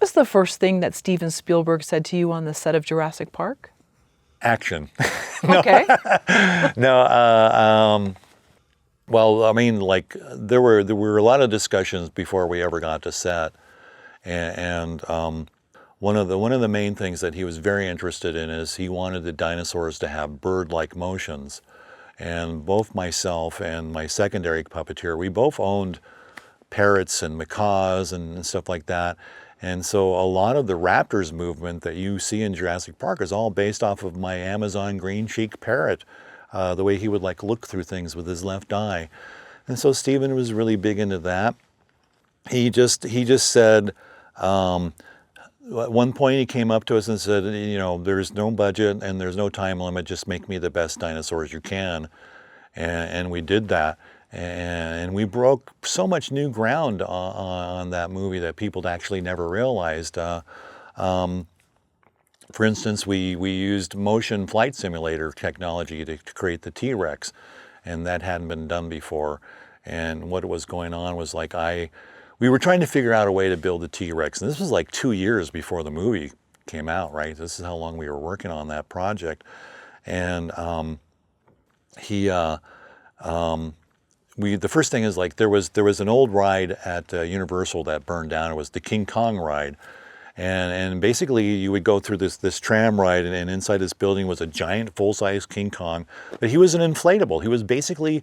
was the first thing that Steven Spielberg said to you on the set of Jurassic Park? Action. Okay. No, well, I mean, like there were a lot of discussions before we ever got to set, and one of the main things that he was very interested in is he wanted the dinosaurs to have bird-like motions, and both myself and my secondary puppeteer, we both owned parrots and macaws and stuff like that. And so a lot of the raptors movement that you see in Jurassic Park is all based off of my Amazon green cheek parrot, the way he would like look through things with his left eye. And so Steven was really big into that. He just said, at one point he came up to us and said, you know, there's no budget and there's no time limit, just make me the best dinosaurs you can. And we did that. And we broke so much new ground on that movie that people actually never realized. For instance, we used motion flight simulator technology to create the T-Rex, and that hadn't been done before. And what was going on was like we were trying to figure out a way to build the T-Rex, and this was like 2 years before the movie came out, right? This is how long we were working on that project. And the first thing is like there was an old ride at Universal that burned down. It was the King Kong ride, and basically you would go through this tram ride, and inside this building was a giant full-size King Kong, but he was an inflatable. He was basically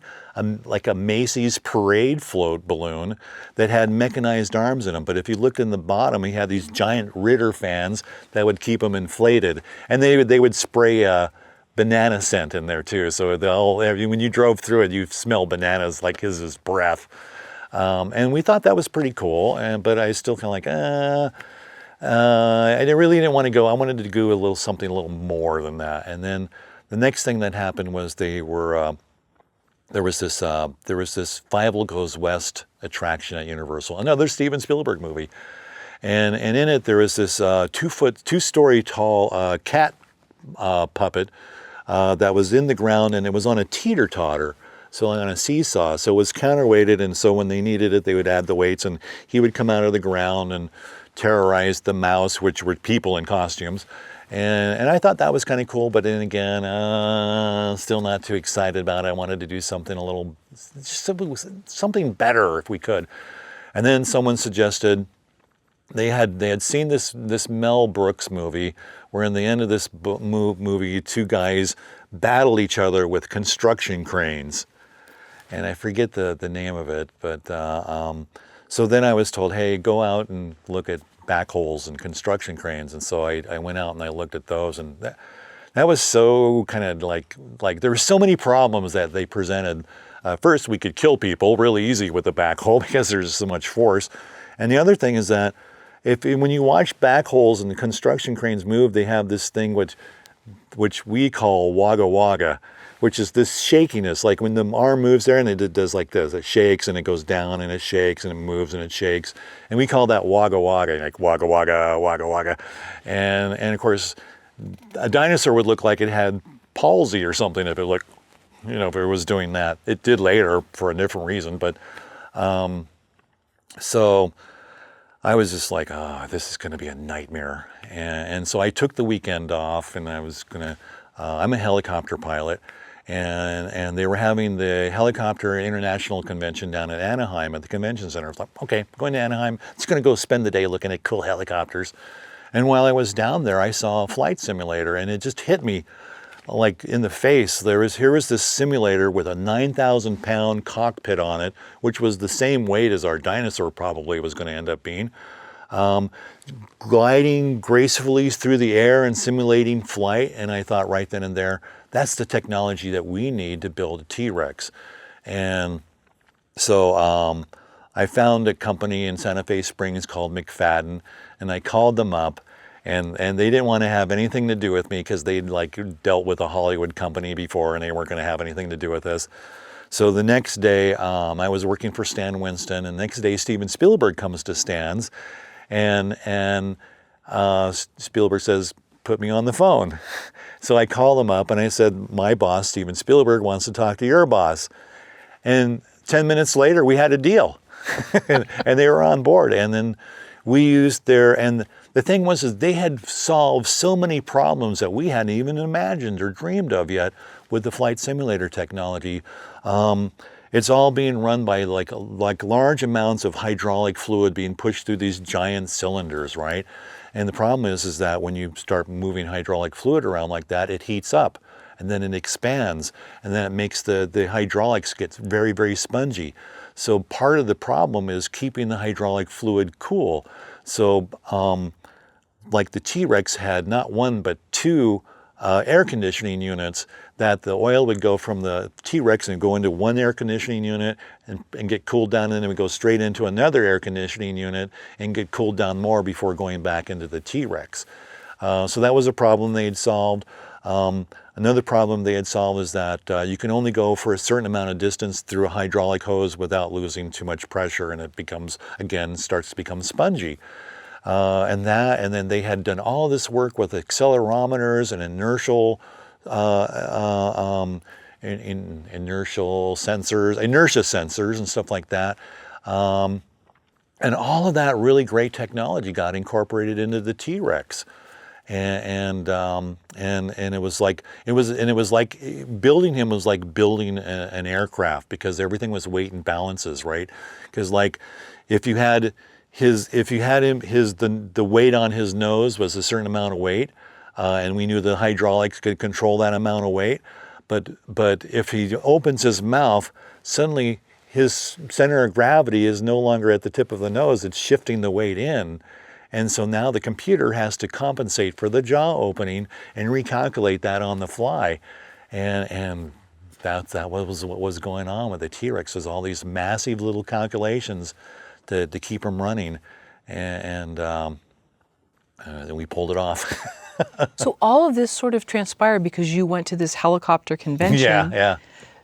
like a Macy's parade float balloon that had mechanized arms in him. But if you looked in the bottom, he had these giant Ritter fans that would keep him inflated, and they would spray banana scent in there too. So when you drove through it, you smell bananas like his breath. And we thought that was pretty cool. But I still kind of like, I really didn't want to go. I wanted to do something a little more than that. And then the next thing that happened was there was this Fievel Goes West attraction at Universal, another Steven Spielberg movie. And in it, there was this 2-story tall cat puppet that was in the ground, and it was on a teeter-totter, so on a seesaw. So it was counterweighted, and so when they needed it, they would add the weights, and he would come out of the ground and terrorize the mouse, which were people in costumes. And I thought that was kind of cool, but then again, still not too excited about it. I wanted to do something something better if we could. And then someone suggested they had seen this Mel Brooks movie where in the end of this movie, two guys battle each other with construction cranes. And I forget the name of it, but so then I was told, hey, go out and look at backholes and construction cranes. And so I went out and I looked at those, and that was so kind of like there were so many problems that they presented. First, we could kill people really easy with a backhoe because there's so much force. And the other thing is that when you watch backholes and the construction cranes move, they have this thing which we call wagga wagga, which is this shakiness. Like when the arm moves there and it does like this, it shakes and it goes down and it shakes and it moves and it shakes. And we call that wagga wagga, like wagga wagga, wagga wagga. And of course, a dinosaur would look like it had palsy or something if it looked, if it was doing that. It did later for a different reason, but so I was just like, this is going to be a nightmare. And so I took the weekend off, and I was I'm a helicopter pilot, and they were having the Helicopter International Convention down at Anaheim at the convention center. I was like, okay, I'm going to Anaheim. I'm just going to go spend the day looking at cool helicopters. And while I was down there, I saw a flight simulator, and it just hit me like in the face. Here was this simulator with a 9,000-pound cockpit on it, which was the same weight as our dinosaur probably was going to end up being, gliding gracefully through the air and simulating flight. And I thought right then and there, that's the technology that we need to build a T-Rex. And so I found a company in Santa Fe Springs called McFadden, and I called them up. And they didn't want to have anything to do with me because they'd dealt with a Hollywood company before, and they weren't going to have anything to do with this. So the next day, I was working for Stan Winston, and the next day Steven Spielberg comes to Stan's, and Spielberg says, put me on the phone. So I called him up and I said, my boss, Steven Spielberg, wants to talk to your boss. And 10 minutes later, we had a deal, and they were on board. And then We used their, and the thing was is they had solved so many problems that we hadn't even imagined or dreamed of yet with the flight simulator technology. It's all being run by like large amounts of hydraulic fluid being pushed through these giant cylinders, right? And the problem is that when you start moving hydraulic fluid around like that, it heats up and then it expands, and then it makes the hydraulics get very, very spongy. So part of the problem is keeping the hydraulic fluid cool. So like the T-Rex had not one but two air conditioning units, that the oil would go from the T-Rex and go into one air conditioning unit and get cooled down, and then it would go straight into another air conditioning unit and get cooled down more before going back into the T-Rex. So that was a problem they had solved. Another problem they had solved is that you can only go for a certain amount of distance through a hydraulic hose without losing too much pressure, and it becomes, again, starts to become spongy. And then they had done all this work with accelerometers and inertial inertia sensors and stuff like that. And all of that really great technology got incorporated into the T-Rex. And it was like building him was like building an aircraft, because everything was weight and balances, right? Because like if you had the weight on his nose was a certain amount of weight, and we knew the hydraulics could control that amount of weight, but if he opens his mouth, suddenly his center of gravity is no longer at the tip of the nose, it's shifting the weight in. And so now the computer has to compensate for the jaw opening and recalculate that on the fly. And that was what was going on with the T-Rex, was all these massive little calculations to keep him running. And we pulled it off. So all of this sort of transpired because you went to this helicopter convention. Yeah.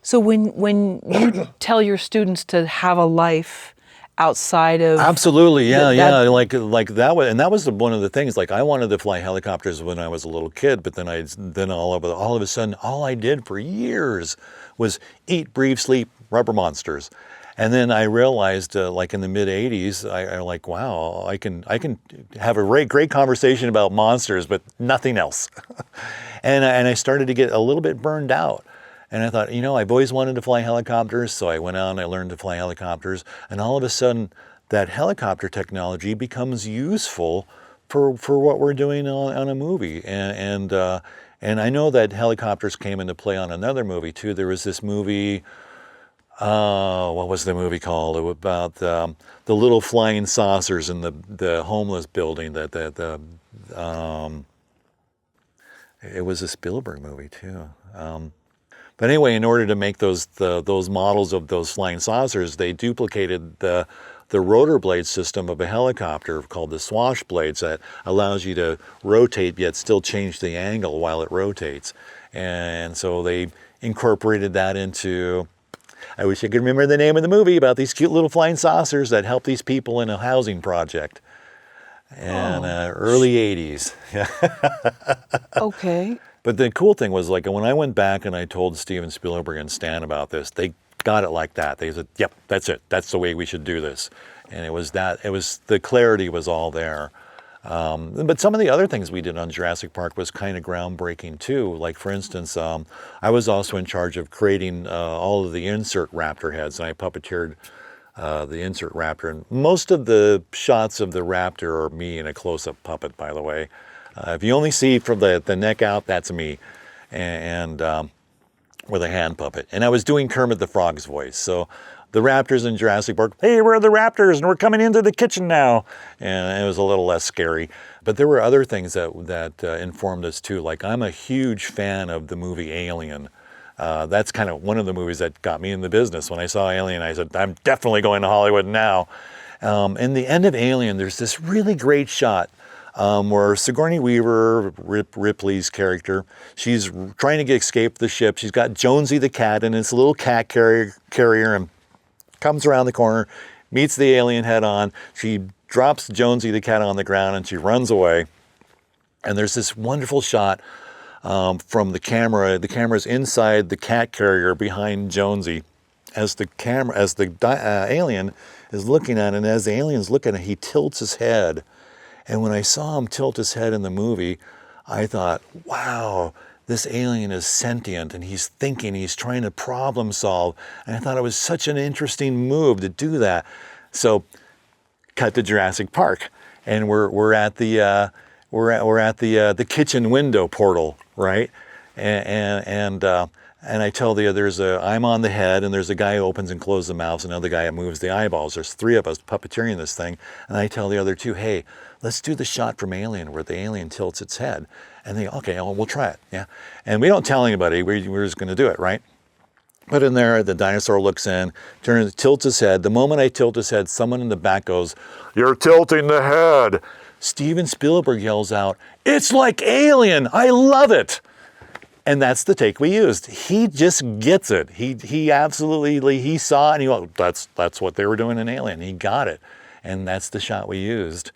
So when you tell your students to have a life outside of... Absolutely, yeah. Like that was, and that was one of the things. Like, I wanted to fly helicopters when I was a little kid, but then all of a sudden, all I did for years was eat, breathe, sleep rubber monsters. And then I realized, like in the mid '80s, I like, wow, I can have a great conversation about monsters, but nothing else. and I started to get a little bit burned out. And I thought, I've always wanted to fly helicopters, so I went out and I learned to fly helicopters. And all of a sudden, that helicopter technology becomes useful for what we're doing on a movie. And I know that helicopters came into play on another movie too. There was this movie. What was the movie called? It was about the little flying saucers in the homeless building. It was a Spielberg movie too. But anyway, in order to make those models of those flying saucers, they duplicated the rotor blade system of a helicopter called the swash blades, that allows you to rotate yet still change the angle while it rotates. And so they incorporated that into, I wish I could remember the name of the movie, about these cute little flying saucers that help these people in a housing project. And early 80s. Okay. But the cool thing was, like, when I went back and I told Steven Spielberg and Stan about this, they got it like that. They said, yep, that's it. That's the way we should do this. And the clarity was all there. But some of the other things we did on Jurassic Park was kind of groundbreaking too. Like, for instance, I was also in charge of creating all of the insert raptor heads, and I puppeteered the insert raptor. And most of the shots of the raptor are me in a close-up puppet, by the way. If you only see from the neck out, that's me, and with a hand puppet. And I was doing Kermit the Frog's voice. So the raptors in Jurassic Park, hey, we're the raptors and we're coming into the kitchen now. And it was a little less scary. But there were other things that informed us too. Like, I'm a huge fan of the movie Alien. That's kind of one of the movies that got me in the business. When I saw Alien, I said, I'm definitely going to Hollywood now. In the end of Alien, there's this really great shot where Sigourney Weaver, Ripley's character, she's trying to escape the ship. She's got Jonesy the cat, and it's a little cat carrier, and comes around the corner, meets the alien head on. She drops Jonesy the cat on the ground, and she runs away. And there's this wonderful shot from the camera. The camera's inside the cat carrier behind Jonesy, as the alien is looking at it, and as the alien's looking at it, he tilts his head. And when I saw him tilt his head in the movie, I thought, wow, this alien is sentient and he's thinking, he's trying to problem solve. And I thought it was such an interesting move to do that. So cut to Jurassic Park, and we're at the kitchen window portal, right? And I tell I'm on the head, and there's a guy who opens and closes the mouths, another guy who moves the eyeballs. There's 3 of us puppeteering this thing, and I tell the other 2, hey, let's do the shot from Alien where the alien tilts its head. And they, okay, we'll try it, yeah. And we don't tell anybody, we're just gonna do it, right? Put in there, the dinosaur looks in, tilts his head. The moment I tilt his head, someone in the back goes, "You're tilting the head." Steven Spielberg yells out, "It's like Alien, I love it." And that's the take we used. He just gets it. He absolutely, he saw it and he went, that's what they were doing in Alien. He got it. And that's the shot we used.